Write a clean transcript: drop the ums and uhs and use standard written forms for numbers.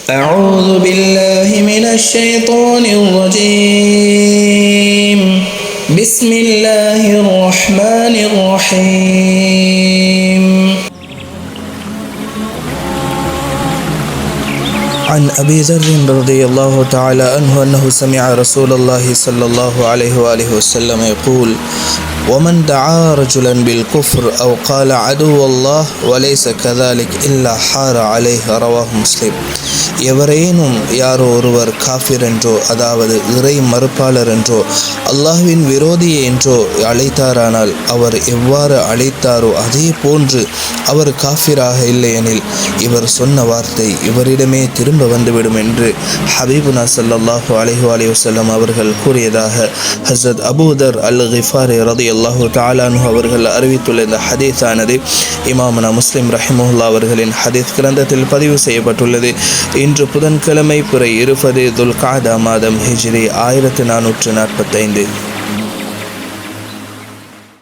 أعوذ بالله من الشيطان الرجيم. بسم الله الرحمن الرحيم. عن أبي ذر رضي الله تعالى عنه أنه سمع رسول الله صلى الله عليه وآله وسلم يقول: ومن دعا رجلا بالكفر أو قال عدو الله وليس كذلك إلا حار عليه. رواه مسلم. எவரேனும் யாரோ ஒருவர் காஃபிர் என்றோ, அதாவது இறை மறுப்பாளர் என்றோ, அல்லாஹ்வின் விரோதி என்றோ அழைத்தாரானால் அவர் எவ்வாறு அழைத்தாரோ அதே போன்று அவர் காஃபிராக இல்லையெனில் இவர் சொன்ன வார்த்தை இவரிடமே திரும்ப வந்துவிடும் என்று ஹபீபுனா ஸல்லல்லாஹு அலைஹி வஸல்லம் அவர்கள் கூறியதாக ஹஸரத் அபூ தர் அல்-கிஃபாரி ரலியல்லாஹு தஆலா அன்ஹு அவர்கள் அறிவித்துள்ள இந்த ஹதீஸானது இமாமுனா முஸ்லிம் ரஹிமஹுல்லாஹ் அவர்களின் ஹதீஸ் கிரந்தத்தில் பதிவு செய்யப்பட்டுள்ளது. இன்று புதன்கிழமை பிறை 20 துல்காதா மாதம் ஹிஜ்ரி 1445.